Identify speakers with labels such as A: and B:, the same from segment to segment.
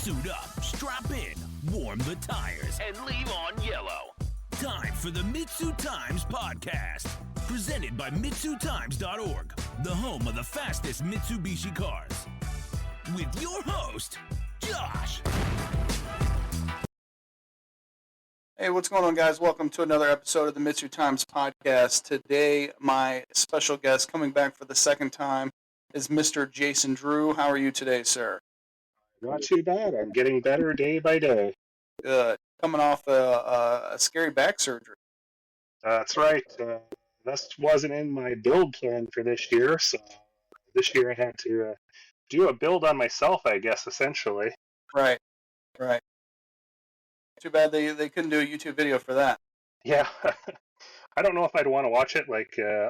A: Suit up, strap in, warm the tires, and leave on yellow. Time for the MitsuTimes podcast, presented by MitsuTimes.org, the home of the fastest Mitsubishi cars. With your host, Josh.
B: Hey, what's going on, guys? Welcome to another episode of the MitsuTimes podcast. Today, my special guest coming back for the second time is Mr. Jason Drew. How are you today, sir?
C: Not too bad. I'm getting better day by day.
B: Good. Coming off a scary back surgery.
C: That's right. This wasn't in my build plan for this year, so this year I had to do a build on myself, I guess, essentially.
B: Right. Too bad they couldn't do a YouTube video for that.
C: Yeah. I don't know if I'd want to watch it.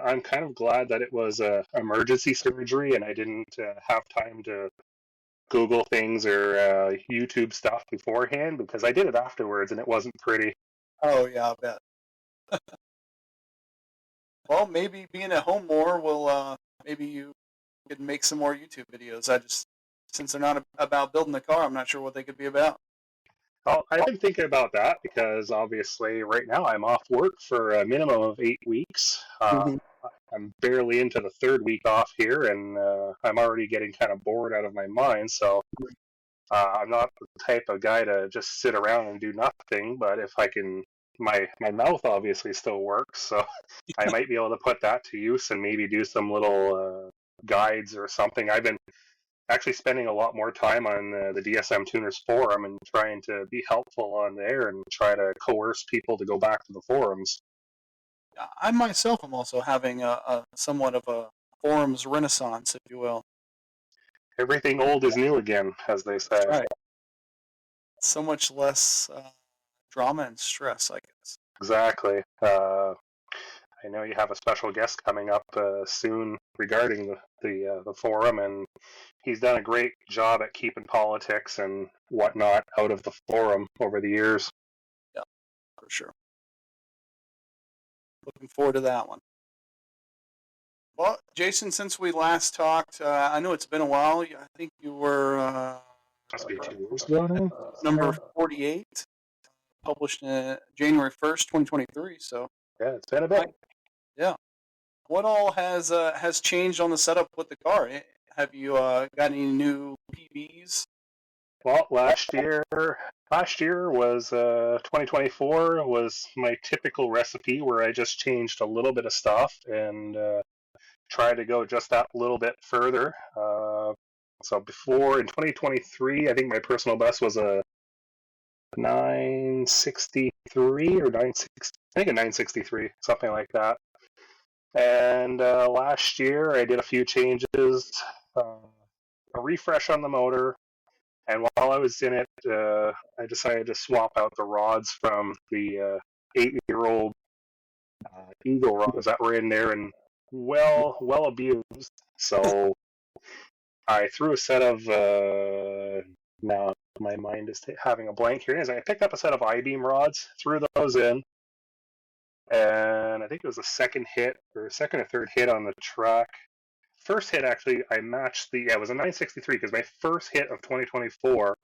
C: I'm kind of glad that it was emergency surgery and I didn't have time to Google things or YouTube stuff beforehand, because I did it afterwards and it wasn't pretty.
B: Oh, yeah, I bet. Well, maybe being at home more will, maybe you could make some more YouTube videos. Since they're not about building the car, I'm not sure what they could be about.
C: Well, I've been thinking about that because obviously right now I'm off work for a minimum of 8 weeks. I'm barely into the third week off here, and I'm already getting kind of bored out of my mind. So I'm not the type of guy to just sit around and do nothing. But if I can, my mouth obviously still works, so I might be able to put that to use and maybe do some little guides or something. I've been actually spending a lot more time on the DSM Tuners forum and trying to be helpful on there and try to coerce people to go back to the forums.
B: I myself am also having a somewhat of a forums renaissance, if you will.
C: Everything old is new again, as they say.
B: That's right. So much less drama and stress, I guess.
C: Exactly. I know you have a special guest coming up soon regarding the forum, and he's done a great job at keeping politics and whatnot out of the forum over the years.
B: Yeah, for sure. Looking forward to that one. Well, Jason, since we last talked, I know it's been a while. I think you were
C: Must be 2 years ago now.
B: number 48, published January 1st, 2023. So
C: yeah, it's been a bit.
B: Yeah. What all has changed on the setup with the car? Have you got any new PBs?
C: Well, last year was 2024 was my typical recipe where I just changed a little bit of stuff and tried to go just that little bit further. So before in 2023, I think my personal best was a 963 or 960. I think a 963, something like that. And last year I did a few changes, a refresh on the motor, and while I was in it, I decided to swap out the rods from the 8-year-old Eagle rods that were in there and well abused. So I threw a set of, now my mind is having a blank here. I picked up a set of I-beam rods, threw those in, and I think it was the second or third hit on the track. First hit, actually, I matched it was a 963, because my first hit of 2024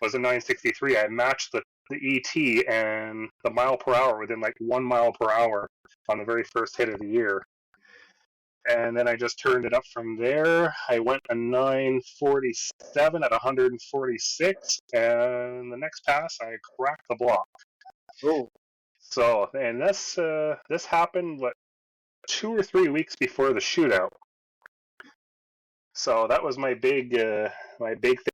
C: was a 963. I matched the ET and the mile per hour within like 1 mile per hour on the very first hit of the year. And then I just turned it up from there. I went a 947 at 146, and the next pass, I cracked the block.
B: Oh.
C: So, and this happened 2 or 3 weeks before the shootout. So that was my big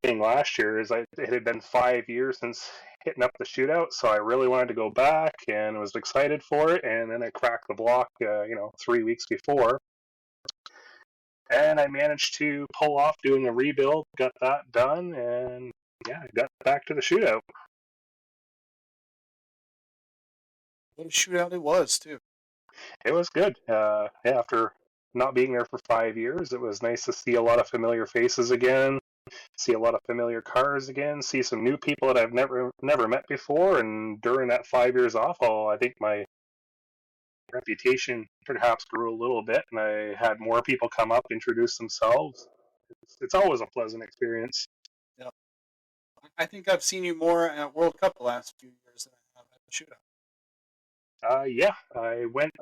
C: thing last year. It had been 5 years since hitting up the shootout, so I really wanted to go back and was excited for it. And then I cracked the block, 3 weeks before, and I managed to pull off doing a rebuild, got that done, and I got back to the shootout.
B: What a shootout it was, too.
C: It was good. After not being there for 5 years, it was nice to see a lot of familiar faces again, see a lot of familiar cars again, see some new people that I've never met before. And during that 5 years off, I think my reputation perhaps grew a little bit, and I had more people come up, introduce themselves. It's always a pleasant experience.
B: Yeah, I I think I've seen you more at World Cup the last few years than I have at the shootout.
C: Yeah, I went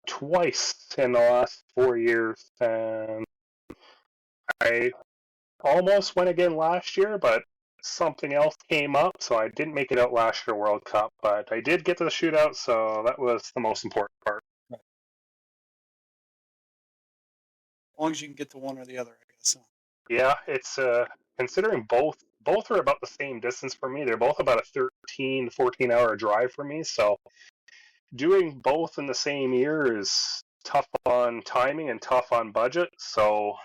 C: twice in the last 4 years, and I almost went again last year, but something else came up, so I didn't make it out last year World Cup. But I did get to the shootout, so that was the most important part.
B: Right. As long as you can get to one or the other, I guess.
C: Yeah, it's considering both are about the same distance for me. They're both about a 13, 14-hour drive for me, so doing both in the same year is tough on timing and tough on budget, so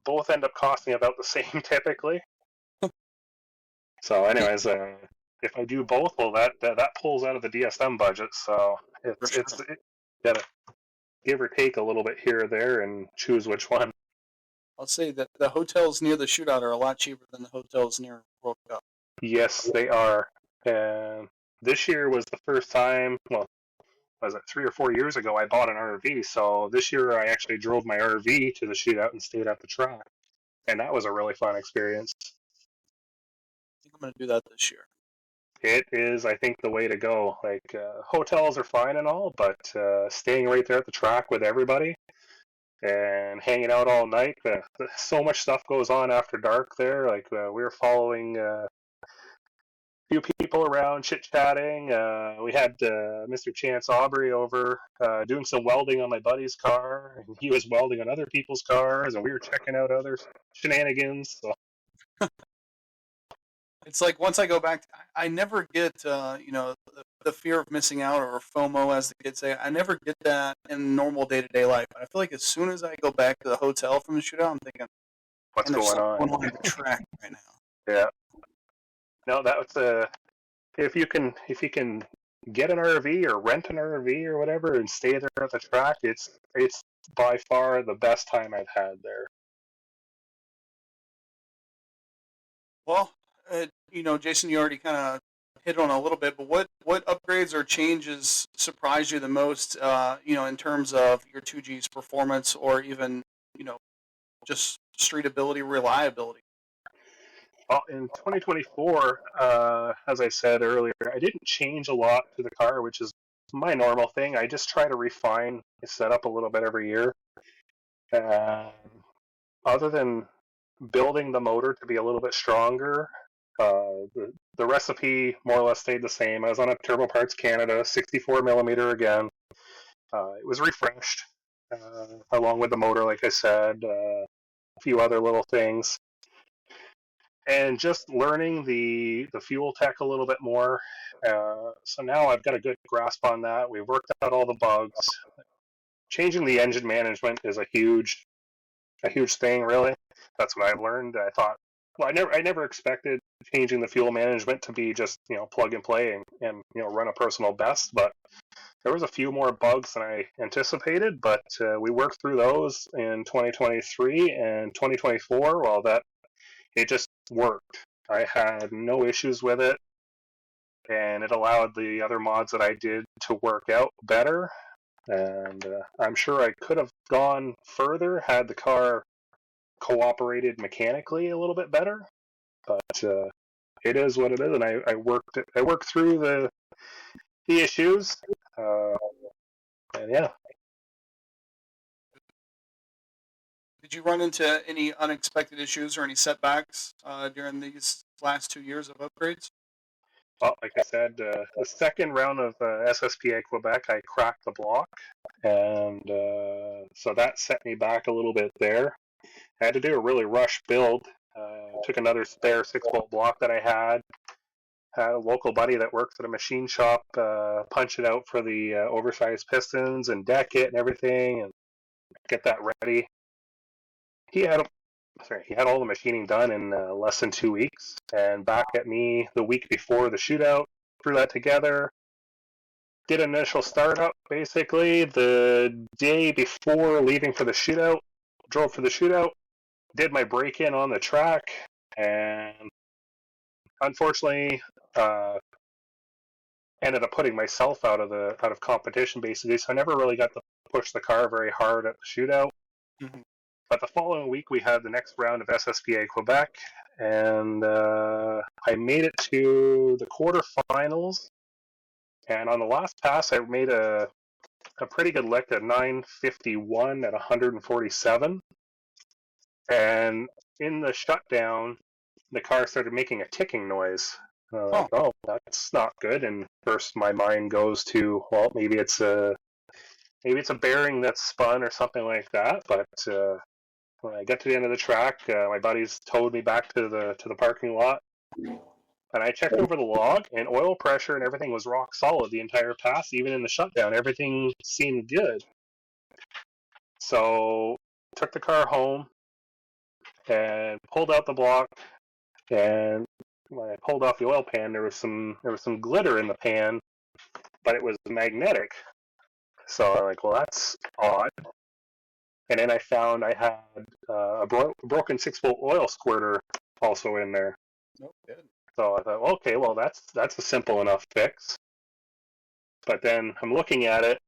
C: both end up costing about the same typically. So anyways, if I do both, well, that pulls out of the DSM budget, so
B: For
C: it's
B: sure.
C: gotta give or take a little bit here or there and choose which one.
B: I'll say that the hotels near the shootout are a lot cheaper than the hotels near World Cup.
C: Yes, they are. And this year was the first time, well, was it 3 or 4 years ago, I bought an RV. So this year I actually drove my RV to the shootout and stayed at the track. And that was a really fun experience.
B: I think I'm going to do that this year.
C: It is, I think, the way to go. Like, hotels are fine and all, but staying right there at the track with everybody and hanging out all night, so much stuff goes on after dark there. Like, we were following few people around chit-chatting. We had Mr. Chance Aubrey over doing some welding on my buddy's car, and he was welding on other people's cars, and we were checking out other shenanigans. So.
B: It's like once I go back, I never get, the fear of missing out or FOMO, as the kids say. I never get that in normal day-to-day life. I feel like as soon as I go back to the hotel from the shootout, I'm thinking,
C: What's
B: there's
C: going
B: something
C: on?
B: going on at the track right now.
C: Yeah. No, that's if you can get an RV or rent an RV or whatever and stay there at the track, it's by far the best time I've had there.
B: Well, Jason, you already kind of hit on a little bit, but what upgrades or changes surprised you the most, in terms of your 2G's performance or even, just streetability, reliability?
C: Well, in 2024, as I said earlier, I didn't change a lot to the car, which is my normal thing. I just try to refine the setup a little bit every year. Other than building the motor to be a little bit stronger, the recipe more or less stayed the same. I was on a Turbo Parts Canada 64 millimeter again. It was refreshed along with the motor, like I said, a few other little things. And just learning the fuel tech a little bit more. So now I've got a good grasp on that. We've worked out all the bugs. Changing the engine management is a huge thing, really. That's what I've learned. I thought, well, I never expected changing the fuel management to be just plug and play and run a personal best, but there was a few more bugs than I anticipated. But we worked through those in 2023 and 2024. Well, it just worked. I had no issues with it, and it allowed the other mods that I did to work out better. And I'm sure I could have gone further had the car cooperated mechanically a little bit better. But it is what it is, and I worked through the issues, and yeah.
B: Did you run into any unexpected issues or any setbacks during these last 2 years of upgrades?
C: Well, like I said, the second round of SSPA Quebec, I cracked the block, and so that set me back a little bit there. I had to do a really rush build. Took another spare 6-bolt block that I had a local buddy that works at a machine shop punch it out for the oversized pistons and deck it and everything and get that ready. He had all the machining done in less than 2 weeks, and back at me the week before the shootout, threw that together, did an initial startup basically the day before leaving for the shootout, drove for the shootout, did my break-in on the track, and unfortunately ended up putting myself out of competition basically, so I never really got to push the car very hard at the shootout.
B: Mm-hmm.
C: But the following week, we had the next round of SSPA Quebec, and I made it to the quarterfinals. And on the last pass, I made a pretty good lick at 951 at 147. And in the shutdown, the car started making a ticking noise. Like, oh, that's not good. And first, my mind goes to, well, maybe it's a bearing that's spun or something like that. But when I get to the end of the track, my buddies towed me back to the parking lot, and I checked over the log, and oil pressure and everything was rock solid the entire pass, even in the shutdown. Everything seemed good. So took the car home and pulled out the block, and when I pulled off the oil pan, there was some glitter in the pan, but it was magnetic. So I'm like, well, that's odd. And then I found I had a broken 6-volt oil squirter also in there.
B: No good.
C: So I thought, okay, well, that's a simple enough fix. But then I'm looking at it,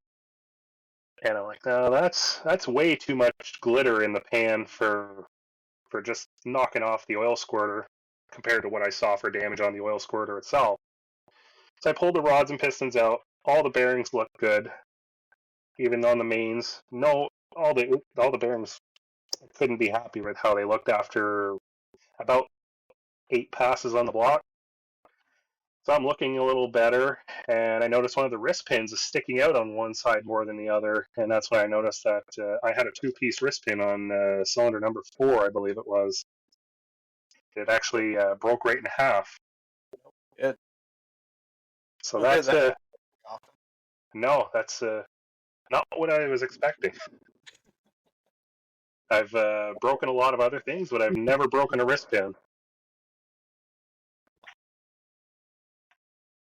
C: and I'm like, no, that's way too much glitter in the pan for just knocking off the oil squirter compared to what I saw for damage on the oil squirter itself. So I pulled the rods and pistons out. All the bearings looked good, even on the mains. No, all the bearings couldn't be happy with how they looked after about 8 passes on the block. So I'm looking a little better, and I noticed one of the wrist pins is sticking out on one side more than the other, and that's when I noticed that I had a 2-piece wrist pin on cylinder number 4, I believe it was. It actually broke right in half.
B: Good.
C: So
B: Okay,
C: that's no, that's not what I was expecting. I've broken a lot of other things, but I've never broken a wrist pin.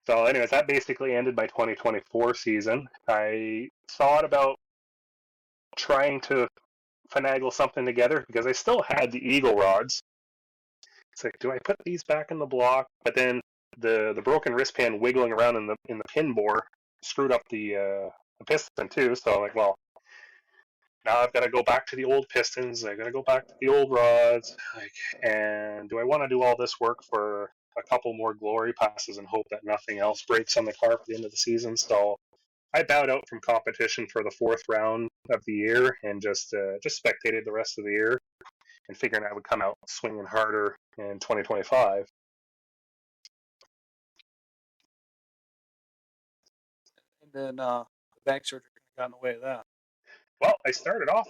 C: So anyways, that basically ended my 2024 season. I thought about trying to finagle something together because I still had the Eagle rods. It's like, do I put these back in the block? But then the broken wrist pan wiggling around in the pin bore screwed up the piston too. So I'm like, well, now I've got to go back to the old pistons. I got to go back to the old rods. And do I want to do all this work for a couple more glory passes and hope that nothing else breaks on the car for the end of the season? So I bowed out from competition for the 4th round of the year and just spectated the rest of the year and figuring I would come out swinging harder in 2025.
B: And then the back surgery got in the way of that.
C: Well, I started off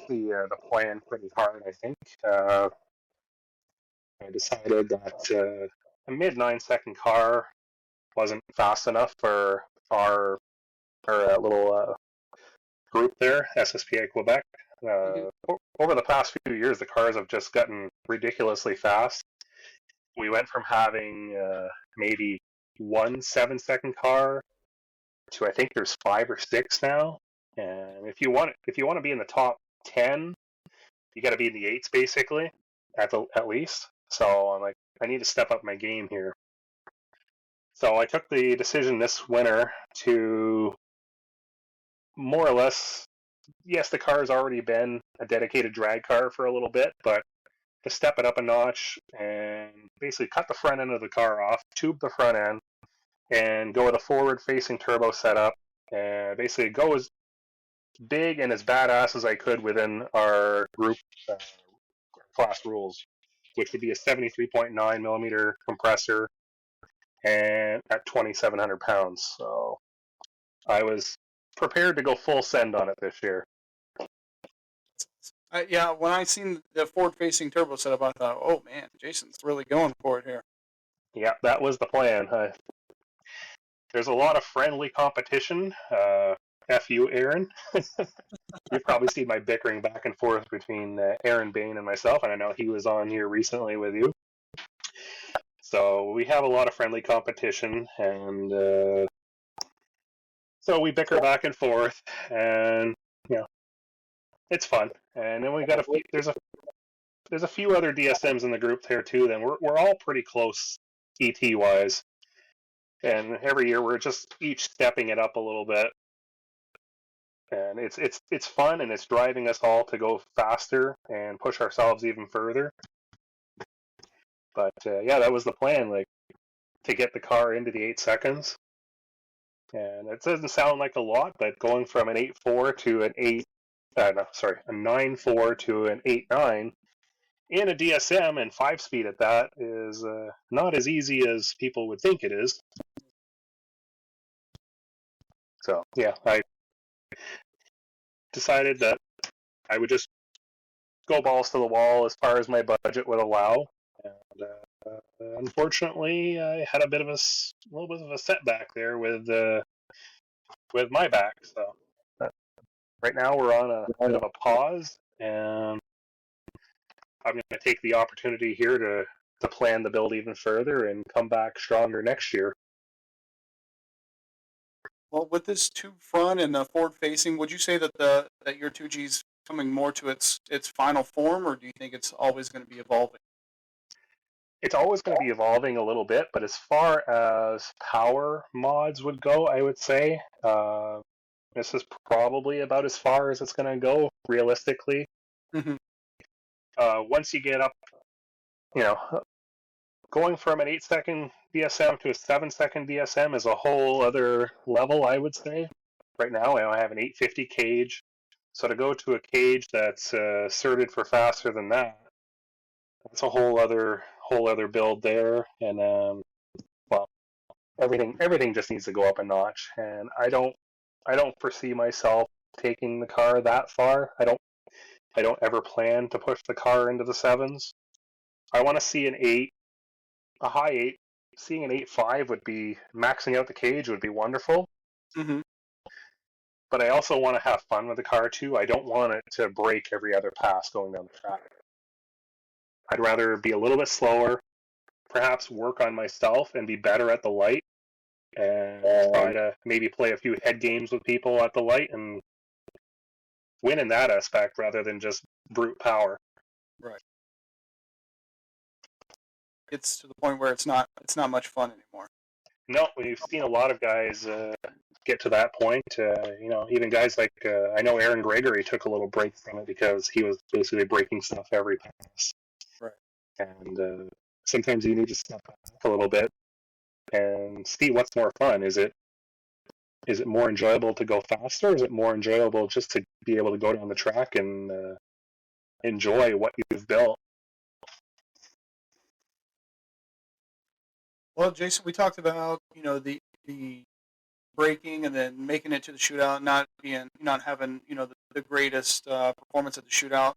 C: the plan pretty hard. I think I decided that a mid 9-second car wasn't fast enough for our little group there, SSPA Quebec. Over the past few years, the cars have just gotten ridiculously fast. We went from having maybe 1 7-second car to I think there's 5 or 6 now. And if you want to be in the top 10, you got to be in the 8s basically, at least. So I'm like, I need to step up my game here. So I took the decision this winter to more or less, yes, the car has already been a dedicated drag car for a little bit, but to step it up a notch and basically cut the front end of the car off, tube the front end, and go with a forward-facing turbo setup, and basically go as big and as badass as I could within our group class rules, which would be a 73.9 millimeter compressor and at 2,700 pounds. So I was prepared to go full send on it this year.
B: Yeah, when I seen the forward-facing turbo setup, I thought, oh man, Jason's really going for it here.
C: Yeah, that was the plan. There's a lot of friendly competition. F you, Aaron. You've probably seen my bickering back and forth between Aaron Bain and myself, and I know he was on here recently with you. So we have a lot of friendly competition, and so we bicker back and forth, and it's fun. And then we got there's a few other DSMs in the group there too. Then we're all pretty close ET wise, and every year we're just each stepping it up a little bit. and it's fun, and it's driving us all to go faster and push ourselves even further. But yeah, that was the plan, like to get the car into the 8 seconds. And it doesn't sound like a lot, but going from an 8.4 to an a 9.4 to an 8.9 in a DSM and 5-speed at that is not as easy as people would think it is. So yeah, I decided that I would just go balls to the wall as far as my budget would allow. And unfortunately, I had a little bit of a setback there with my back. So right now we're on a bit of a pause, and I'm going to take the opportunity here to plan the build even further and come back stronger next year.
B: Well, with this tube front and the forward facing, would you say that your 2G is coming more to its final form, or do you think it's always going to be evolving?
C: It's always going to be evolving a little bit, but as far as power mods would go, I would say this is probably about as far as it's going to go realistically.
B: Mm-hmm.
C: Once you get up, going from an 8-second DSM to a 7-second DSM is a whole other level, I would say. Right now, I have an 850 cage, so to go to a cage that's certed for faster than that, that's a whole other build there. And well, everything just needs to go up a notch. And I don't foresee myself taking the car that far. I don't ever plan to push the car into the 7s. I want to see an 8, a high 8. Seeing an 8.5 would be, maxing out the cage would be wonderful.
B: Mm-hmm.
C: But I also want to have fun with the car too. I don't want it to break every other pass going down the track. I'd rather be a little bit slower, perhaps work on myself and be better at the light, and try to maybe play a few head games with people at the light and win in that aspect rather than just brute power.
B: Right. It's to the point where it's not much fun anymore.
C: No, we've seen a lot of guys get to that point. Even guys like I know Aaron Gregory took a little break from it because he was basically breaking stuff every pass.
B: Right.
C: And sometimes you need to step back a little bit and see what's more fun. Is it more enjoyable to go faster? Or is it more enjoyable just to be able to go down the track and enjoy what you've built?
B: Well, Jason, we talked about the breaking and then making it to the shootout, not having the greatest performance at the shootout.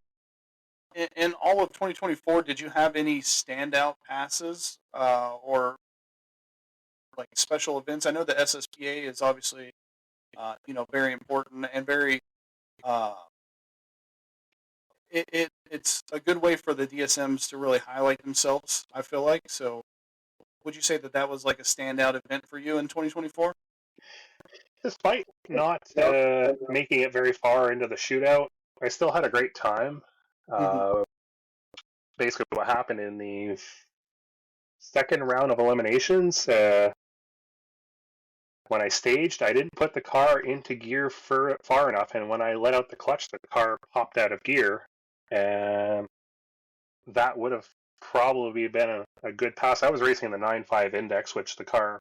B: In all of 2024, did you have any standout passes or like special events? I know the SSPA is obviously very important and very it's a good way for the DSMs to really highlight themselves, I feel like. So would you say that was like a standout event for you in 2024?
C: Despite not making it very far into the shootout, I still had a great time.
B: Mm-hmm.
C: Basically, what happened in the second round of eliminations, when I staged, I didn't put the car into gear far enough, and when I let out the clutch, the car popped out of gear, and that would have probably been a good pass. I was racing the 9.5 index, which the car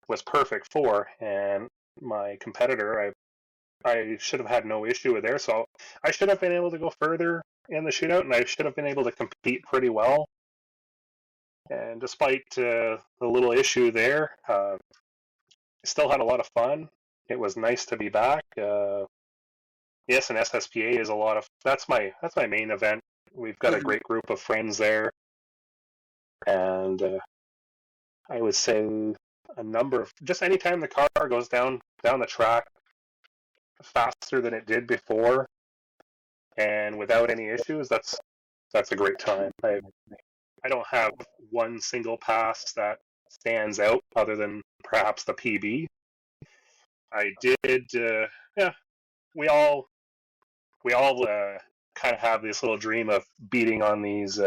C: was perfect for, and my competitor, I should have had no issue with there, so I should have been able to go further in the shootout, and I should have been able to compete pretty well. And despite the little issue there, I still had a lot of fun. It was nice to be back. Yes, and SSPA is a lot of. That's my main event. We've got a great group of friends there, and I would say a number of just anytime the car goes down the track faster than it did before, and without any issues, that's a great time. I don't have one single pass that stands out other than perhaps the PB. I did, we all kind of have this little dream of beating on these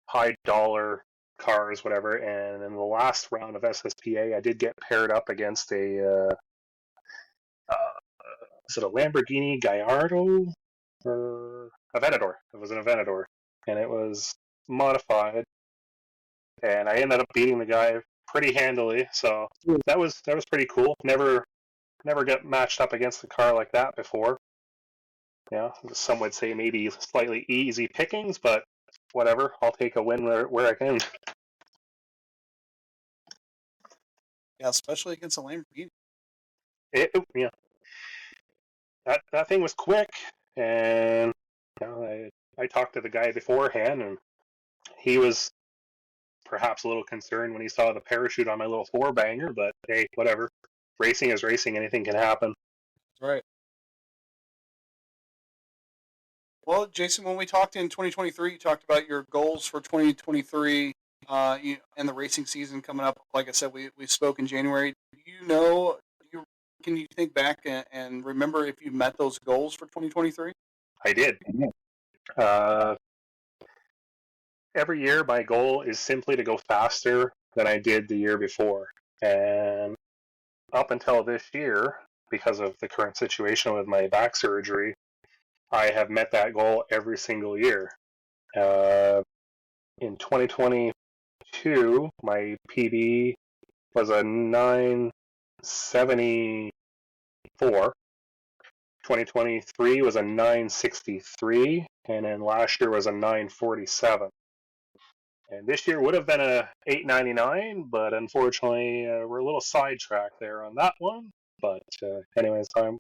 C: high dollar cars, whatever. And in the last round of SSPA, I did get paired up against a is it a Lamborghini Gallardo or Aventador? It was an Aventador, and it was modified, and I ended up beating the guy pretty handily. So that was pretty cool. Never got matched up against a car like that before. Yeah, some would say maybe slightly easy pickings, but whatever. I'll take a win where I can.
B: Yeah, especially against a Lamborghini.
C: Yeah, that thing was quick, and I talked to the guy beforehand, and he was perhaps a little concerned when he saw the parachute on my little four banger, but hey, whatever. Racing is racing; anything can happen.
B: That's right. Well, Jason, when we talked in 2023, you talked about your goals for 2023 and the racing season coming up. Like I said, we spoke in January. Can you think back and remember if you met those goals for 2023?
C: I did. Uh, every year, my goal is simply to go faster than I did the year before. And up until this year, because of the current situation with my back surgery, I have met that goal every single year. In 2022, my PB was a 974. 2023 was a 963, and then last year was a 947. And this year would have been a 899, but unfortunately we're a little sidetracked there on that one. But anyways, like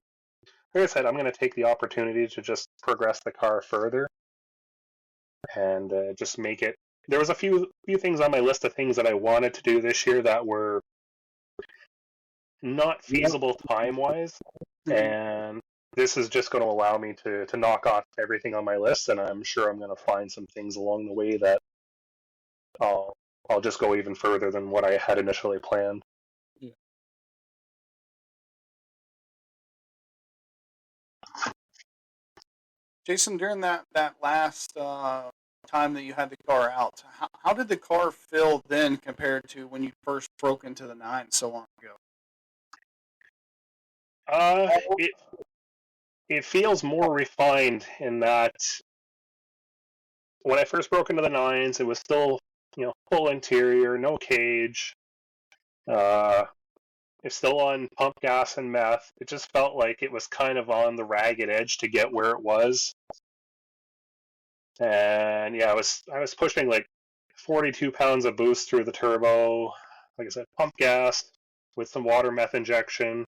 C: I said, I'm going to take the opportunity to just progress the car further and just make it. There was a few things on my list of things that I wanted to do this year that were not feasible time-wise, and this is just going to allow me to knock off everything on my list, and I'm sure I'm going to find some things along the way that I'll just go even further than what I had initially planned.
B: Yeah. Jason, during that last time that you had the car out, how did the car feel then compared to when you first broke into the nine so long ago?
C: It feels more refined in that when I first broke into the nines, it was still full interior, no cage. It's still on pump gas and meth. It just felt like it was kind of on the ragged edge to get where it was. And yeah, I was pushing like 42 pounds of boost through the turbo. Like I said, pump gas with some water meth injection.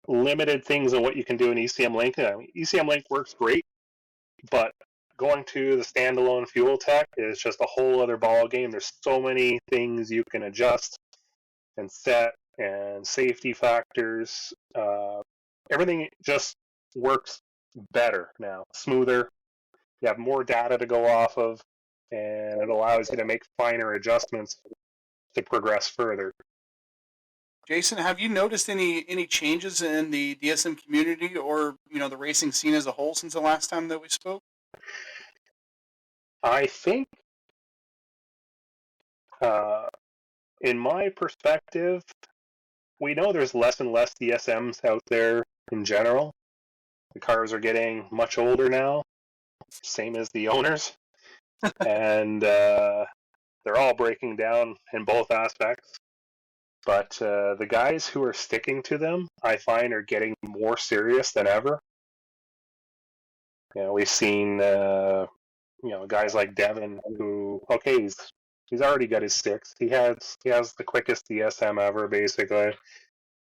C: Limited things on what you can do in ECM Link. ECM Link works great, but going to the standalone fuel tech is just a whole other ball game. There's so many things you can adjust and set, and safety factors. Everything just works better now, smoother. You have more data to go off of, and it allows you to make finer adjustments to progress further.
B: Jason, have you noticed any changes in the DSM community or the racing scene as a whole since the last time that we spoke?
C: I think, in my perspective, we know there's less and less DSMs out there in general. The cars are getting much older now, same as the owners, and they're all breaking down in both aspects. But the guys who are sticking to them, I find, are getting more serious than ever. We've seen guys like Devin, who he's already got his six. He has the quickest DSM ever, basically,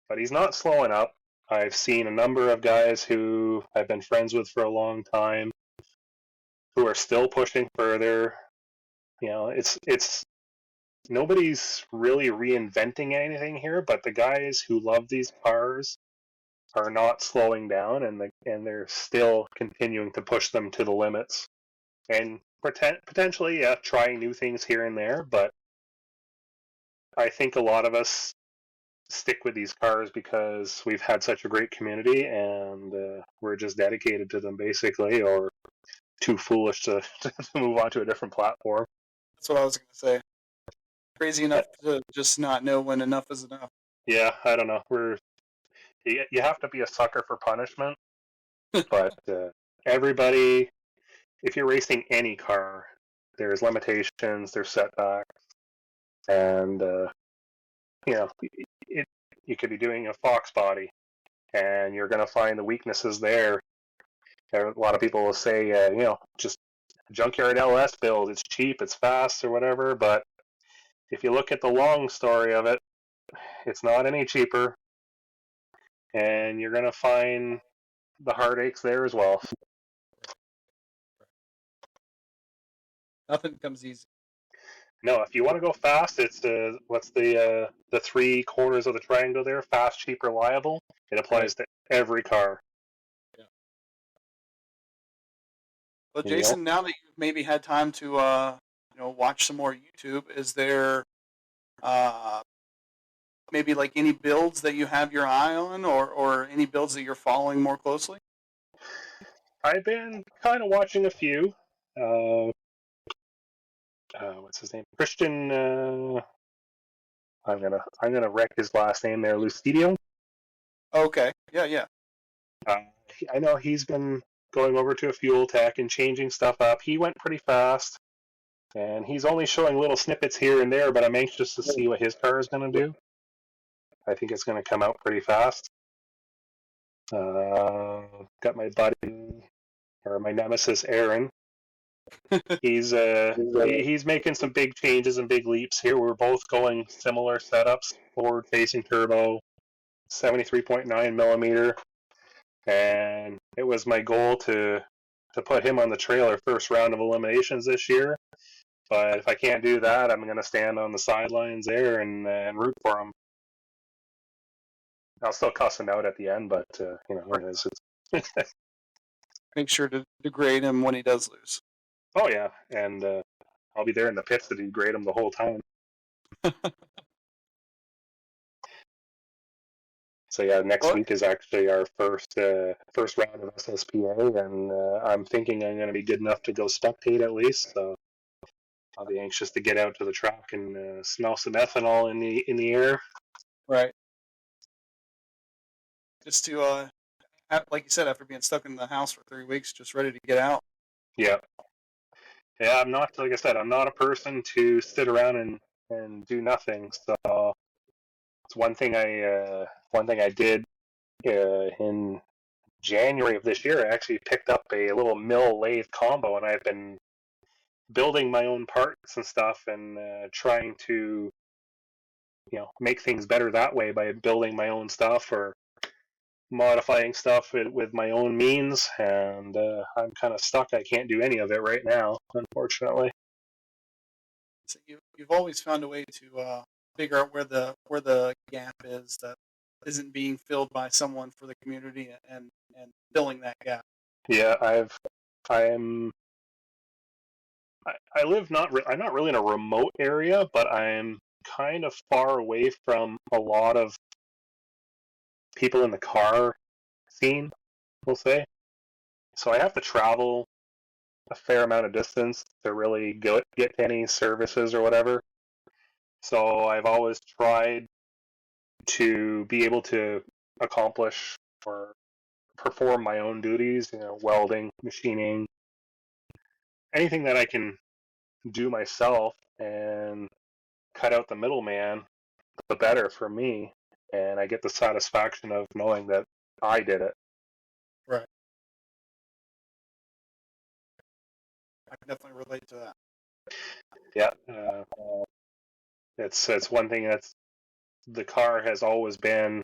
C: but he's not slowing up. I've seen a number of guys who I've been friends with for a long time who are still pushing further. It's nobody's really reinventing anything here, but the guys who love these cars are not slowing down, and they're still continuing to push them to the limits, and potentially trying new things here and there. But I think a lot of us stick with these cars because we've had such a great community, and we're just dedicated to them, basically, or too foolish to move on to a different platform.
B: That's what I was going to say. Crazy enough to just not know when enough is enough.
C: Yeah, I don't know. you have to be a sucker for punishment. But everybody, if you're racing any car, there's limitations, there's setbacks, and you could be doing a Fox body, and you're going to find the weaknesses there. A lot of people will say, just junkyard LS build. It's cheap, it's fast, or whatever. But if you look at the long story of it, it's not any cheaper, and you're going to find the heartaches there as well.
B: Nothing comes easy.
C: No, if you want to go fast, it's what's the 3 corners of the triangle there? Fast, cheap, reliable. It applies to every car.
B: Yeah. Well, Jason, now that you've maybe had time to watch some more YouTube, is there maybe like any builds that you have your eye on, or any builds that you're following more closely?
C: I've been kind of watching a few. What's his name? Christian. I'm gonna wreck his last name there. Lucidio.
B: Okay. Yeah.
C: I know he's been going over to a fuel tech and changing stuff up. He went pretty fast, and he's only showing little snippets here and there. But I'm anxious to see what his car is going to do. I think it's going to come out pretty fast. Got my buddy or my nemesis Aaron. He's making some big changes and big leaps here. We're both going similar setups: forward-facing turbo, 73.9 millimeter, and it was my goal to put him on the trailer first round of eliminations this year. But if I can't do that, I'm going to stand on the sidelines there and root for him. I'll still cuss him out at the end, but it's
B: Make sure to degrade him when he does lose.
C: Oh yeah, and I'll be there in the pits to degrade him the whole time. So yeah, next week is actually our first round of SSPA, and I'm thinking I'm going to be good enough to go spectate at least. So I'll be anxious to get out to the track and smell some ethanol in the air.
B: Right. Just to, like you said, after being stuck in the house for 3 weeks, just ready to get out.
C: Yeah. Yeah, I'm not, like I said, I'm not a person to sit around and do nothing. So it's one thing I did in January of this year. I actually picked up a little mill lathe combo, and I've been building my own parts and stuff, and trying to make things better that way by building my own stuff or modifying stuff with my own means. And I'm kind of stuck. I can't do any of it right now, unfortunately.
B: So you've always found a way to figure out where the gap is that isn't being filled by someone for the community, and filling that gap.
C: Yeah, I live I'm not really in a remote area, but I'm kind of far away from a lot of people in the car scene, we'll say. So I have to travel a fair amount of distance to really get to any services or whatever. So I've always tried to be able to accomplish or perform my own duties, welding, machining, anything that I can do myself and cut out the middleman, the better for me. And I get the satisfaction of knowing that I did it.
B: Right. I can definitely relate to that.
C: Yeah. It's one thing that's the car has always been,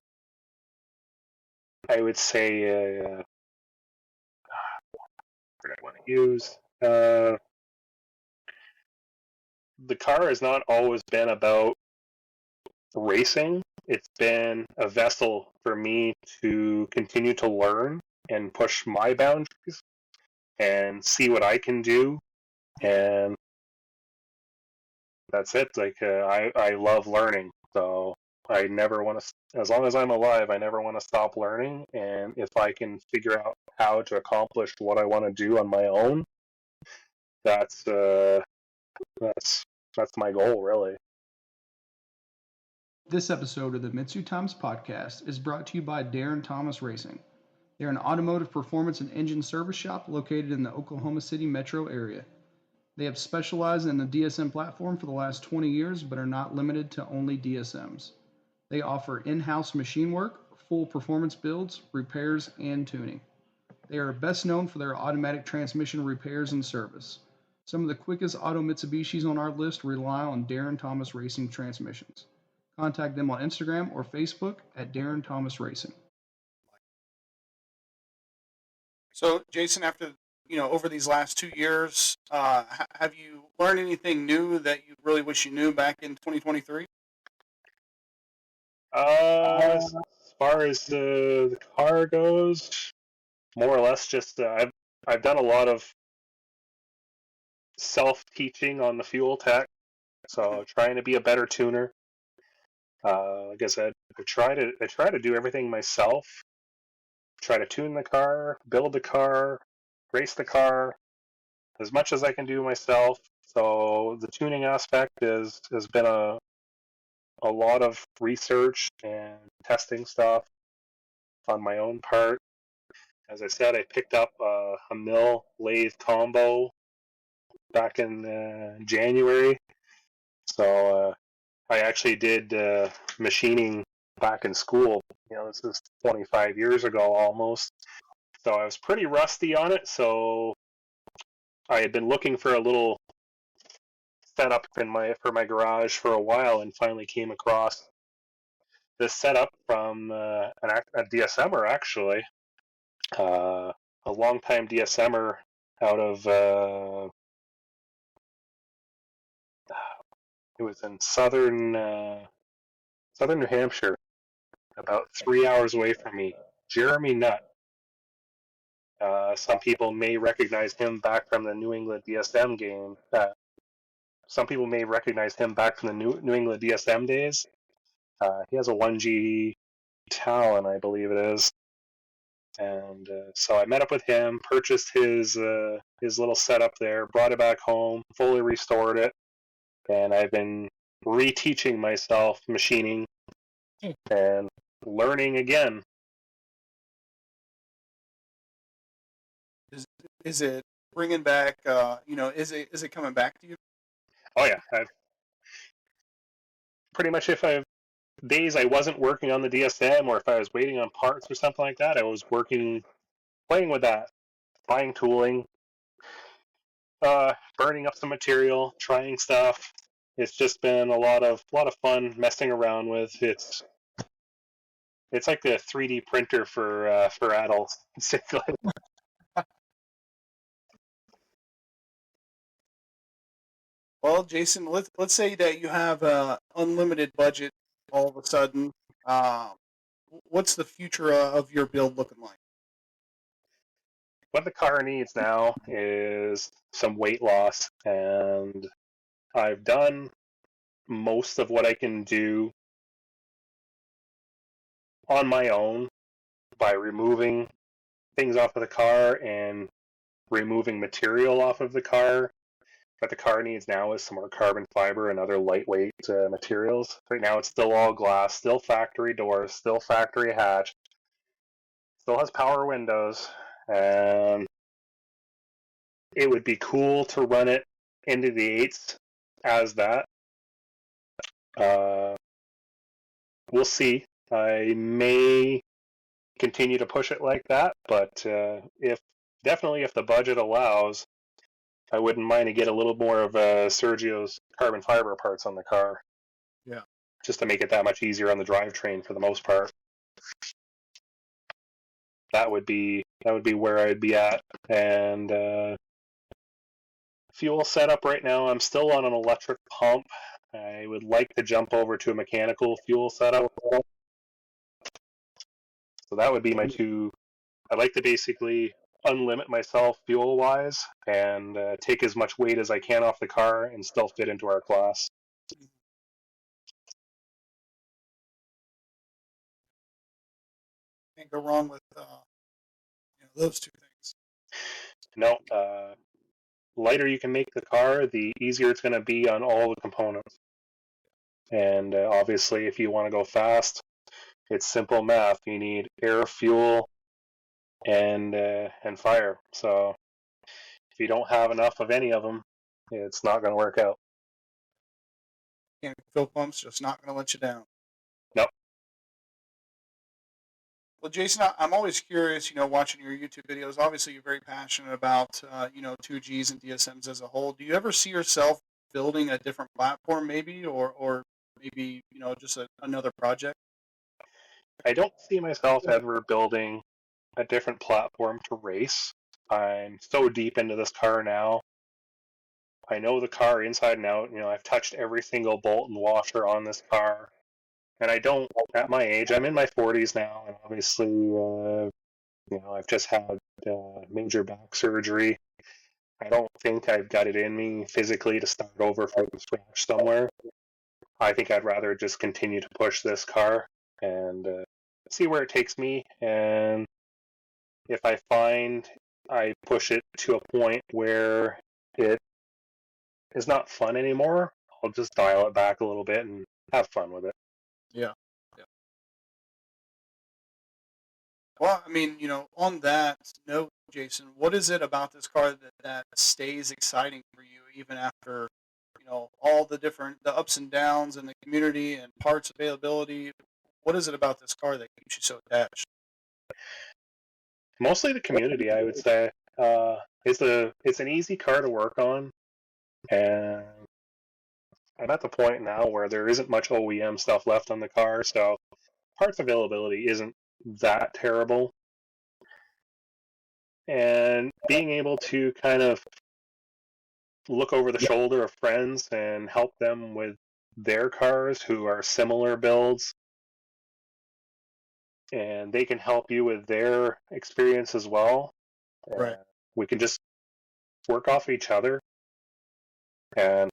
C: I would say, what do I want to use? The car has not always been about racing. It's been a vessel for me to continue to learn and push my boundaries and see what I can do. And that's it. Like, I love learning. So I never want to, as long as I'm alive, I never want to stop learning. And if I can figure out how to accomplish what I want to do on my own, that's my goal, really.
B: This episode of the MitsuTimes podcast is brought to you by Darren Thomas Racing. They're an automotive performance and engine service shop located in the Oklahoma City metro area. They have specialized in the DSM platform for the last 20 years, but are not limited to only DSMs. They offer in-house machine work, full performance builds, repairs, and tuning. They are best known for their automatic transmission repairs and service. Some of the quickest auto Mitsubishis on our list rely on Darren Thomas Racing transmissions. Contact them on Instagram or Facebook at Darren Thomas Racing. So, Jason, after over these last 2 years, have you learned anything new that you really wish you knew back in 2023?
C: As far as the car goes, more or less, just I've done a lot of self-teaching on the fuel tech, so trying to be a better tuner. Like I said, I try to do everything myself. Try to tune the car, build the car, race the car, as much as I can do myself. So the tuning aspect has been a lot of research and testing stuff on my own part. As I said, I picked up a mill lathe combo back in January. So I actually did machining back in school. This is 25 years ago almost. So I was pretty rusty on it. So I had been looking for a little setup for my garage for a while, and finally came across this setup from a DSMer actually, a longtime DSMer out of it was in southern New Hampshire, about 3 hours away from me. Jeremy Nutt. Some people may recognize him back from the New England DSM game. Some people may recognize him back from the New England DSM days. He has a 1G Talon, I believe it is. And so I met up with him, purchased his little setup there, brought it back home, fully restored it, and I've been reteaching myself machining and learning again.
B: Is it bringing back? Is it coming back to you?
C: Oh yeah, I've pretty much, if I've days I wasn't working on the DSM, or if I was waiting on parts or something like that, I was playing with that, buying tooling, burning up some material, trying stuff. It's just been a lot of fun messing around with. It's like the 3D printer for adults, basically.
B: Well, Jason, let's say that you have an unlimited budget all of a sudden. What's the future of your build looking like?
C: What the car needs now is some weight loss, and I've done most of what I can do on my own by removing things off of the car and removing material off of the car. What the car needs now is some more carbon fiber and other lightweight materials. Right now it's still all glass, still factory doors, still factory hatch, still has power windows, and it would be cool to run it into the eights as that. We'll see. I may continue to push it like that, but if the budget allows, I wouldn't mind to get a little more of Sergio's carbon fiber parts on the car.
B: Yeah.
C: Just to make it that much easier on the drivetrain for the most part. That would be where I'd be at. And fuel setup right now, I'm still on an electric pump. I would like to jump over to a mechanical fuel setup. So that would be my two. I'd like to basically unlimit myself fuel-wise and take as much weight as I can off the car and still fit into our class.
B: Can't go wrong with those two things.
C: No, lighter you can make the car, the easier it's going to be on all the components. And obviously, if you want to go fast, it's simple math. You need air, fuel, and fire. So if you don't have enough of any of them, it's not going to work out.
B: Mechanical fuel pumps just not going to let you down.
C: Nope.
B: Well, Jason, I'm always curious, watching your YouTube videos. Obviously, you're very passionate about, 2Gs and DSMs as a whole. Do you ever see yourself building a different platform maybe, or maybe, just another project?
C: I don't see myself ever building a different platform to race. I'm so deep into this car now. I know the car inside and out. I've touched every single bolt and washer on this car. And I don't, at my age, I'm in my 40s now, and obviously, I've just had major back surgery. I don't think I've got it in me physically to start over from scratch somewhere. I think I'd rather just continue to push this car and see where it takes me. And if I find I push it to a point where it is not fun anymore, I'll just dial it back a little bit and have fun with it.
B: Yeah. Well, I mean, on that note, Jason, what is it about this car that stays exciting for you even after, all the ups and downs in the community and parts availability? What is it about this car that keeps you so attached?
C: Mostly the community, I would say. It's an easy car to work on, and I'm at the point now where there isn't much OEM stuff left on the car, so parts availability isn't that terrible. And being able to kind of look over the shoulder of friends and help them with their cars who are similar builds, and they can help you with their experience as well.
B: Right.
C: We can just work off each other. And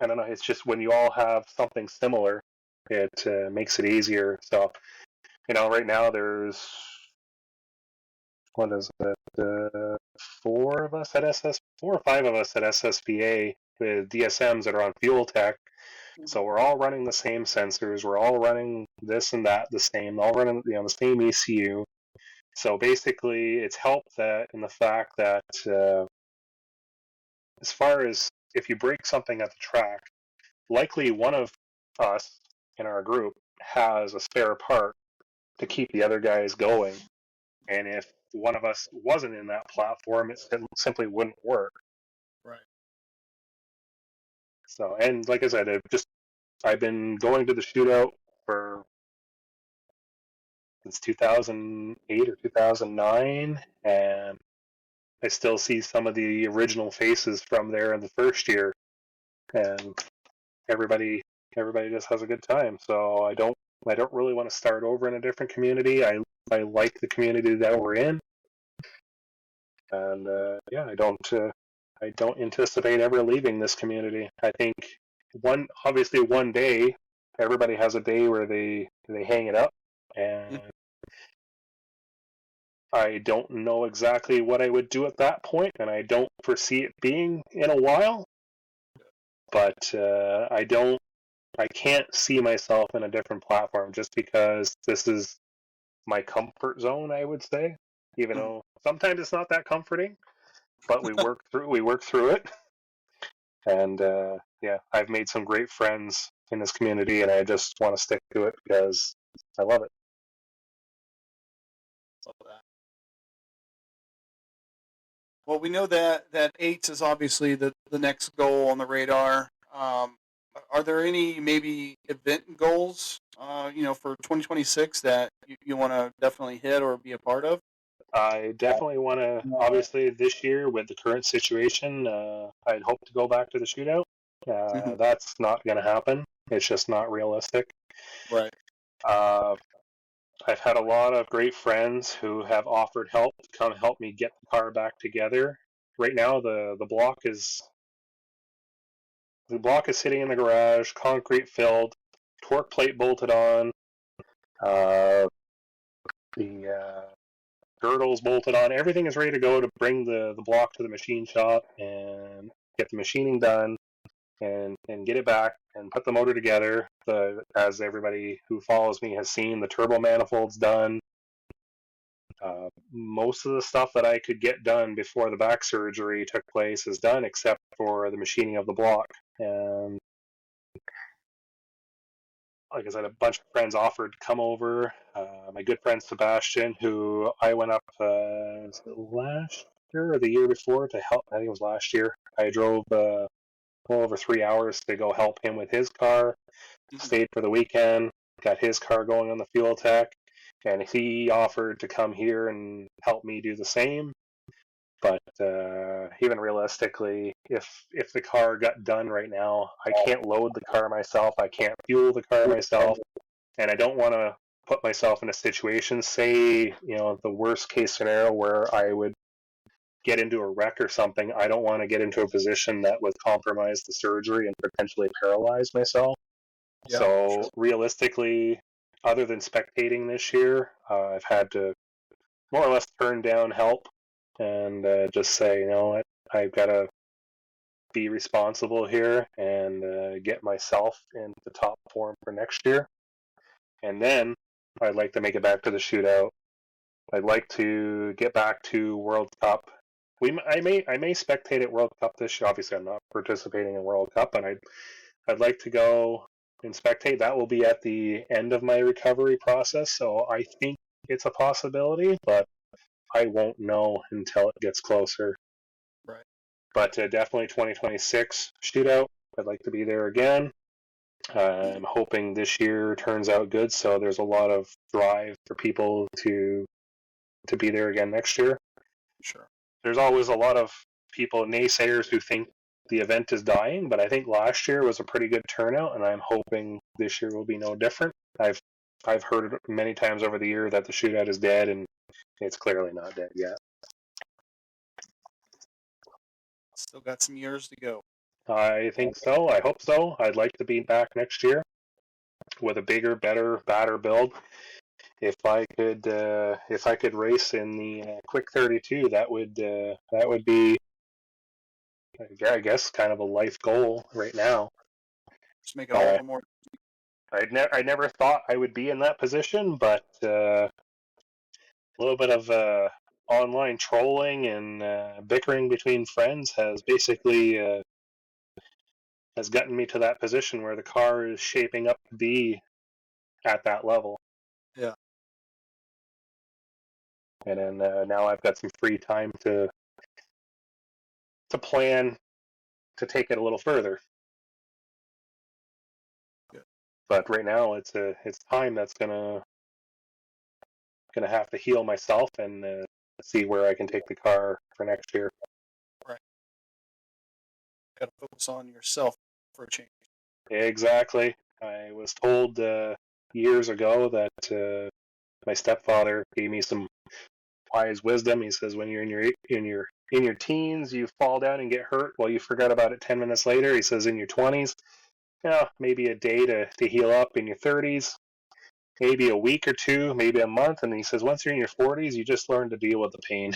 C: I don't know, it's just when you all have something similar, it makes it easier. So, right now there's, what is it, 4 or 5 of us at SSBA with DSMs that are on Fuel Tech. So we're all running the same sensors. We're all running this and that the same. All running the same ECU. So basically, it's helped that in the fact that as far as if you break something at the track, likely one of us in our group has a spare part to keep the other guys going. And if one of us wasn't in that platform, it simply wouldn't work.
B: Right.
C: So, and like I said, I've been going to the shootout since 2008 or 2009, and I still see some of the original faces from there in the first year, and everybody just has a good time. So I don't really want to start over in a different community. I like the community that we're in, and I don't anticipate ever leaving this community. I think obviously one day everybody has a day where they hang it up, and I don't know exactly what I would do at that point, and I don't foresee it being in a while. But I can't see myself in a different platform just because this is my comfort zone, I would say. Even though sometimes it's not that comforting, but we work through it. And I've made some great friends in this community, and I just want to stick to it because I love it.
B: Love that. Well, we know that 8s is obviously the next goal on the radar. Are there any maybe event goals, for 2026 that you want to definitely hit or be a part of?
C: I definitely want to, obviously this year with the current situation, I'd hope to go back to the shootout. That's not going to happen. It's just not realistic.
B: Right.
C: I've had a lot of great friends who have offered help to come help me get the car back together. Right now, the block is sitting in the garage, concrete filled, torque plate bolted on, the girdles bolted on. Everything is ready to go to bring the block to the machine shop and get the machining done and get it back and put the motor together. As everybody who follows me has seen, the turbo manifold's done. Most of the stuff that I could get done before the back surgery took place is done, except for the machining of the block. And like I said, a bunch of friends offered to come over. My good friend Sebastian, who I went up last year or the year before to help. I think it was last year. I drove well over 3 hours to go help him with his car. Stayed for the weekend, got his car going on the fuel tech, and he offered to come here and help me do the same. But even realistically, if the car got done right now, I can't load the car myself, I can't fuel the car myself, and I don't want to put myself in a situation, say, the worst case scenario where I would get into a wreck or something. I don't want to get into a position that would compromise the surgery and potentially paralyze myself.
B: Yeah,
C: So
B: sure.
C: realistically, other than spectating this year, I've had to more or less turn down help and just say, you know what, I've got to be responsible here and get myself into top form for next year. And then I'd like to make it back to the shootout. I'd like to get back to World Cup. I may spectate at World Cup this year. Obviously, I'm not participating in World Cup, but I'd like to go and spectate. That will be at the end of my recovery process, so I think it's a possibility, but I won't know until it gets closer.
B: Right.
C: But definitely 2026 shootout. I'd like to be there again. I'm hoping this year turns out good, so there's a lot of drive for people to be there again next year.
B: Sure.
C: There's always a lot of people, naysayers, who think the event is dying, but I think last year was a pretty good turnout, and I'm hoping this year will be no different. I've heard it many times over the year that the shootout is dead, and it's clearly not dead yet.
B: Still got some years to go.
C: I think so. I hope so. I'd like to be back next year with a bigger, better, badder build. If I could race in the quick 32, that would be, I guess, kind of a life goal right now.
B: Just make it all the more.
C: I never thought I would be in that position, but a little bit of online trolling and bickering between friends has basically has gotten me to that position where the car is shaping up to be at that level.
B: Yeah.
C: And then now I've got some free time to plan to take it a little further.
B: Good.
C: But right now it's time that's gonna have to heal myself and see where I can take the car for next year.
B: Right. Got to focus on yourself for a change.
C: Exactly. I was told years ago that my stepfather gave me some wise wisdom. He says, when you're in your teens, you fall down and get hurt. Well, you forgot about it 10 minutes later. He says, in your 20s, maybe a day to heal up. In your 30s, maybe a week or two, maybe a month. And he says, once you're in your 40s, you just learn to deal with the pain.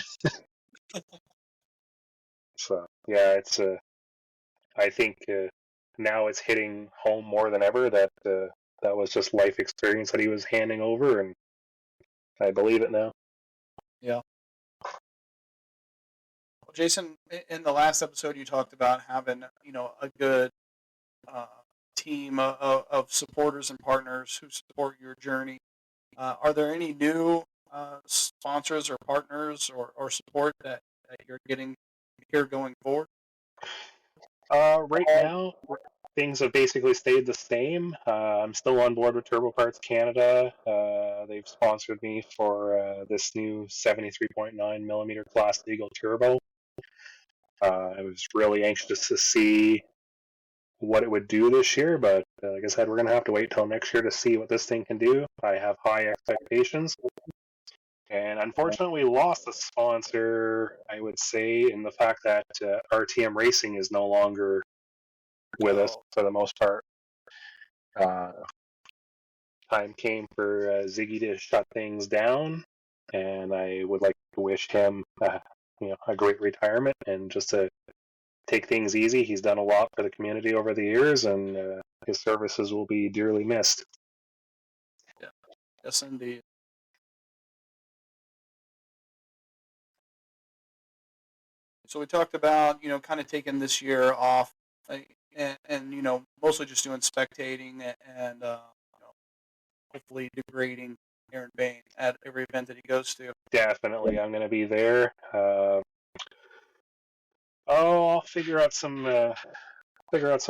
C: So yeah, it's I think now it's hitting home more than ever that that was just life experience that he was handing over, and I believe it now.
B: Yeah. Well, Jason, in the last episode, you talked about having a good team of supporters and partners who support your journey. Are there any new sponsors or partners or support that you're getting here going forward?
C: Right now, things have basically stayed the same. I'm still on board with Turbo Parts Canada. They've sponsored me for this new 73.9 millimeter Class Eagle turbo. I was really anxious to see what it would do this year, but like I said, we're going to have to wait till next year to see what this thing can do. I have high expectations. And unfortunately, we lost a sponsor, I would say, in the fact that RTM Racing is no longer with us for the most part. Time came for Ziggy to shut things down, and I would like to wish him a great retirement and just to take things easy. He's done a lot for the community over the years, and his services will be dearly missed.
B: Yeah. Yes, indeed. So we talked about, kind of taking this year off, and mostly just doing spectating and hopefully degrading Aaron Bain at every event that he goes to.
C: Definitely, I'm going to be there. I'll figure out some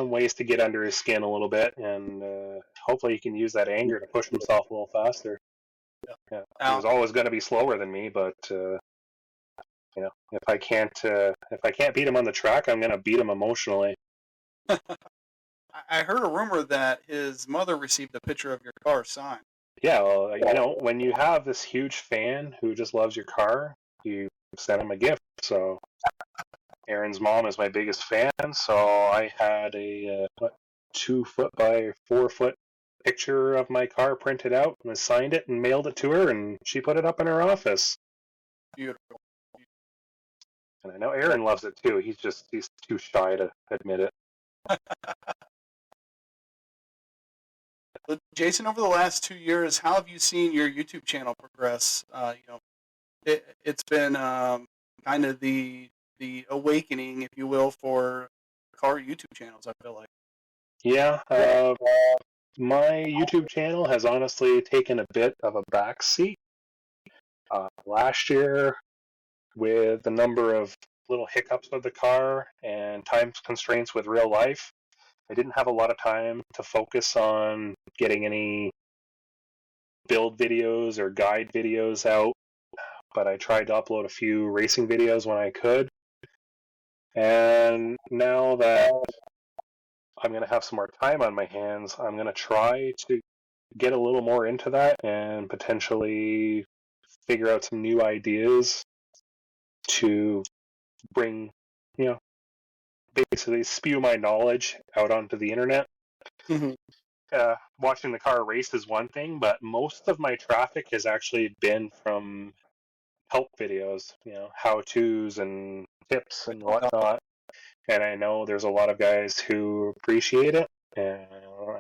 C: ways to get under his skin a little bit, and hopefully he can use that anger to push himself a little faster. Yeah, he was always going to be slower than me, but if I can't beat him on the track, I'm going to beat him emotionally.
B: I heard a rumor that his mother received a picture of your car signed.
C: Yeah, well, when you have this huge fan who just loves your car, you send him a gift. So Aaron's mom is my biggest fan, so I had a 2-foot by 4-foot picture of my car printed out, and I signed it and mailed it to her, and she put it up in her office.
B: Beautiful.
C: And I know Aaron loves it too. He's too shy to admit it.
B: Jason, over the last 2 years, how have you seen your YouTube channel progress? It's been kind of the awakening, if you will, for car YouTube channels, I feel like.
C: Yeah, my YouTube channel has honestly taken a bit of a backseat. Last year, with the number of little hiccups with the car and time constraints with real life, I didn't have a lot of time to focus on getting any build videos or guide videos out, but I tried to upload a few racing videos when I could. And now that I'm going to have some more time on my hands, I'm going to try to get a little more into that and potentially figure out some new ideas to bring, basically spew my knowledge out onto the internet.
B: Mm-hmm.
C: Watching the car race is one thing, but most of my traffic has actually been from help videos, how-tos and tips and whatnot. And I know there's a lot of guys who appreciate it, and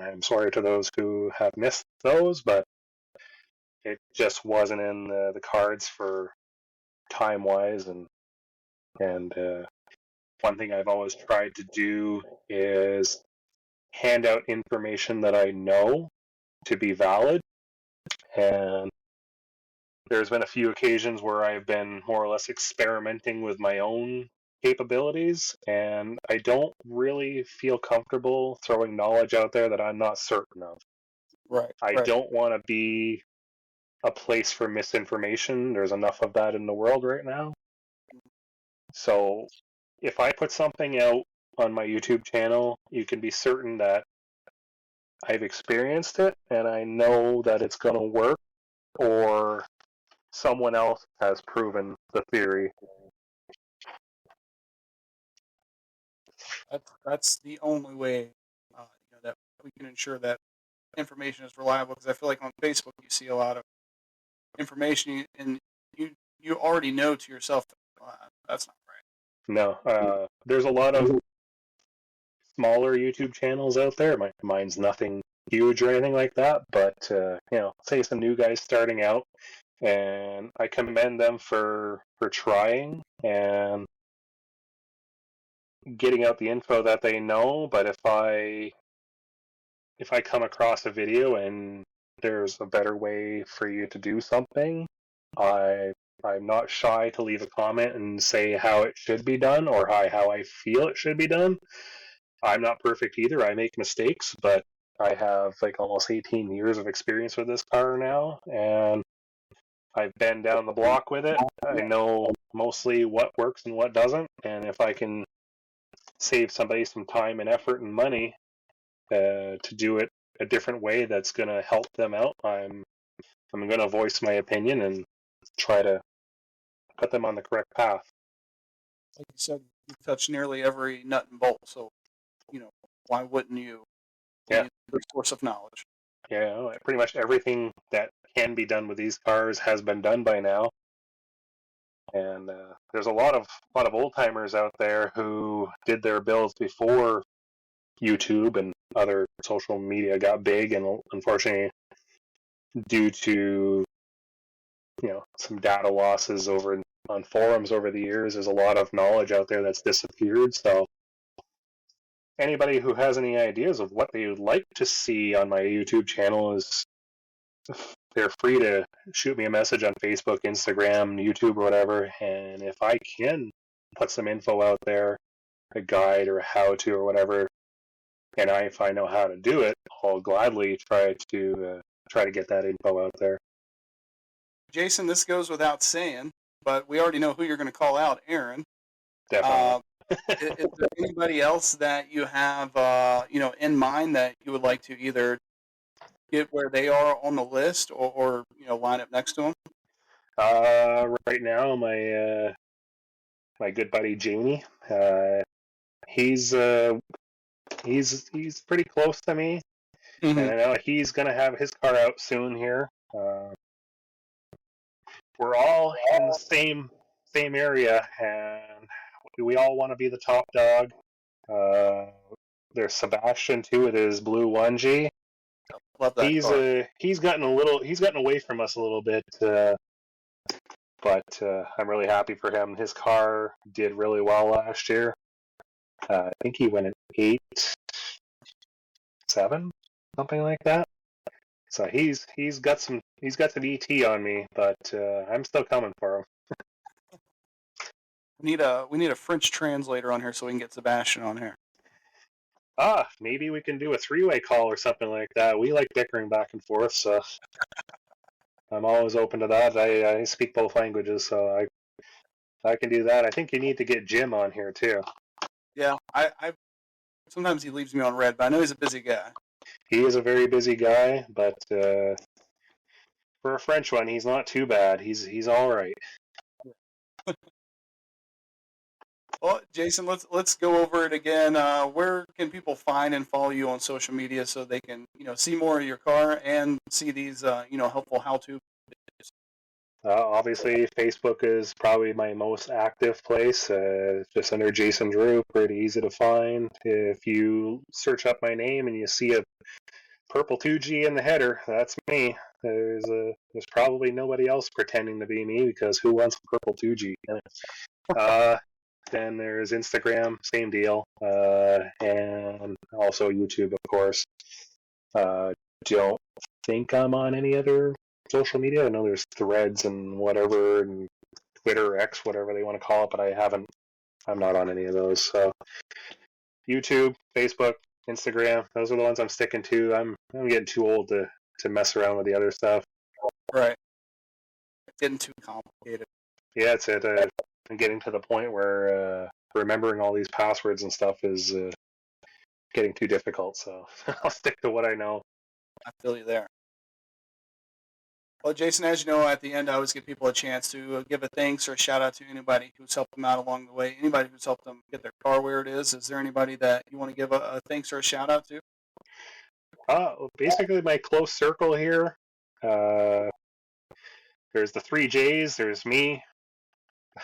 C: I'm sorry to those who have missed those, but it just wasn't in the cards for time-wise. And one thing I've always tried to do is hand out information that I know to be valid. And there's been a few occasions where I've been more or less experimenting with my own capabilities, and I don't really feel comfortable throwing knowledge out there that I'm not certain of.
B: Right.
C: I don't want to be a place for misinformation. There's enough of that in the world right now. So if I put something out on my YouTube channel, you can be certain that I've experienced it and I know that it's going to work, or someone else has proven the theory.
B: That's the only way that we can ensure that information is reliable, because I feel like on Facebook you see a lot of information and you already know to yourself that's not right.
C: No, there's a lot of smaller YouTube channels out there. Mine's nothing huge or anything like that, but say some new guys starting out, and I commend them for trying and getting out the info that they know. But if I come across a video and there's a better way for you to do something, I'm not shy to leave a comment and say how it should be done or how I feel it should be done. I'm not perfect either. I make mistakes, but I have almost 18 years of experience with this car now, and I've been down the block with it. I know mostly what works and what doesn't, and if I can save somebody some time and effort and money to do it a different way that's going to help them out, I'm going to voice my opinion and try to put them on the correct path.
B: Like you said, you touch nearly every nut and bolt, so why wouldn't you?
C: Yeah,
B: the source of knowledge.
C: Yeah, pretty much everything that can be done with these cars has been done by now. And there's a lot of old timers out there who did their builds before YouTube and other social media got big, and unfortunately, due to some data losses over on forums over the years, there's a lot of knowledge out there that's disappeared. So anybody who has any ideas of what they would like to see on my YouTube channel they're free to shoot me a message on Facebook, Instagram, YouTube, or whatever. And if I can put some info out there, a guide or a how-to or whatever, and if I know how to do it, I'll gladly try to get that info out there.
B: Jason, this goes without saying, but we already know who you're going to call out, Aaron.
C: Definitely.
B: Is there anybody else that you have, in mind that you would like to either get where they are on the list or line up next to them?
C: Right now, my good buddy Jamie, he's pretty close to me,
B: Mm-hmm.
C: and I know he's gonna have his car out soon here. We're all in the same area, and we all want to be the top dog. There's Sebastian too with his blue 1G.
B: Love that car.
C: He's gotten away from us a little bit, but I'm really happy for him. His car did really well last year. I think he went at 8.7, something like that. So he's got some ET on me, but I'm still coming for him.
B: We need a French translator on here so we can get Sebastian on here.
C: Maybe we can do a 3-way call or something like that. We like bickering back and forth, so I'm always open to that. I speak both languages, so I can do that. I think you need to get Jim on here too.
B: Yeah, I sometimes he leaves me on red, but I know he's a busy guy.
C: He is a very busy guy, but for a French one, he's not too bad. He's all right.
B: Well, Jason, let's go over it again. Where can people find and follow you on social media so they can see more of your car and see these helpful how-to?
C: Obviously, Facebook is probably my most active place. Just under Jason Drew, pretty easy to find. If you search up my name and you see a purple 2G in the header, that's me. There's probably nobody else pretending to be me, because who wants a purple 2G? Then there's Instagram, same deal, and also YouTube, of course. Don't think I'm on any other social media. I know there's Threads and whatever, and Twitter, X, whatever they want to call it, but I'm not on any of those. So YouTube, Facebook, Instagram, those are the ones I'm sticking to. I'm getting too old to mess around with the other stuff.
B: Right. Getting too complicated.
C: Yeah, that's it. I'm getting to the point where remembering all these passwords and stuff is getting too difficult, so I'll stick to what I know.
B: I feel you there. Well, Jason, as you know, at the end, I always give people a chance to give a thanks or a shout out to anybody who's helped them out along the way, anybody who's helped them get their car where it is. Is there anybody that you want to give a thanks or a shout out to?
C: Basically, my close circle here. There's the 3Js, there's me.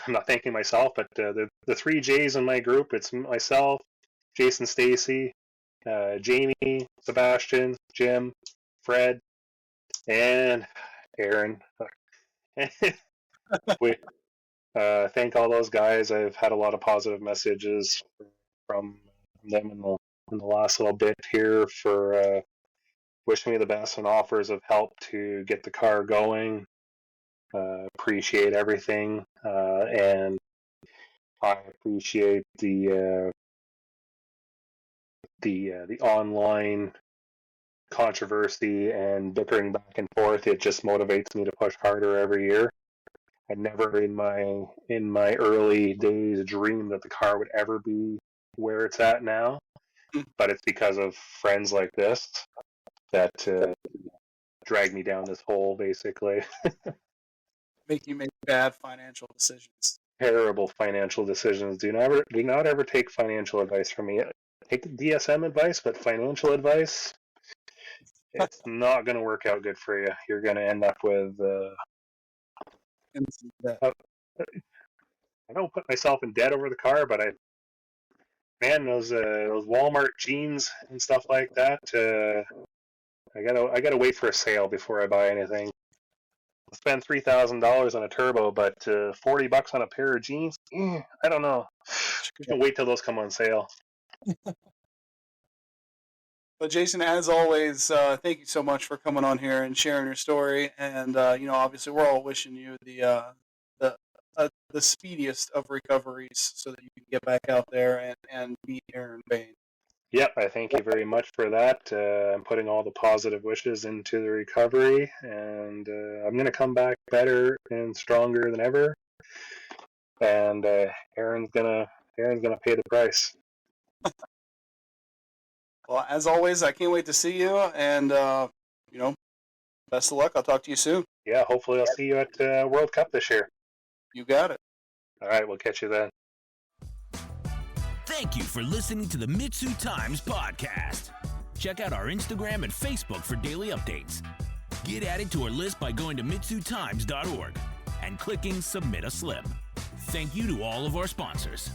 C: I'm not thanking myself, but the 3Js in my group, it's myself, Jason Stacy, Jamie, Sebastian, Jim, Fred, and Aaron. We thank all those guys. I've had a lot of positive messages from them in the last little bit here for wishing me the best and offers of help to get the car going. Appreciate everything, and I appreciate the online controversy and bickering back and forth. It just motivates me to push harder every year. I never in my early days dreamed that the car would ever be where it's at now, but it's because of friends like this that drag me down this hole, basically.
B: Make you make bad financial decisions.
C: Terrible financial decisions. Do not ever take financial advice from me. Take DSM advice, but financial advice, it's not going to work out good for you. You're going to end up with. I don't put myself in debt over the car, but Man, those Walmart jeans and stuff like that. I gotta wait for a sale before I buy anything. I spend $3,000 on a turbo, but $40 on a pair of jeans. I don't know. You can wait till those come on sale.
B: But Jason, as always, thank you so much for coming on here and sharing your story. And obviously, we're all wishing you the speediest of recoveries so that you can get back out there and beat Aaron Bain.
C: Yep, I thank you very much for that. I'm putting all the positive wishes into the recovery, and I'm going to come back better and stronger than ever. And Aaron's gonna pay the price.
B: Well, as always, I can't wait to see you, and best of luck. I'll talk to you soon.
C: Yeah, hopefully I'll see you at World Cup this year.
B: You got it.
C: All right, we'll catch you then.
A: Thank you for listening to the MitsuTimes podcast. Check out our Instagram and Facebook for daily updates. Get added to our list by going to MitsuTimes.org and clicking Submit a Slip. Thank you to all of our sponsors.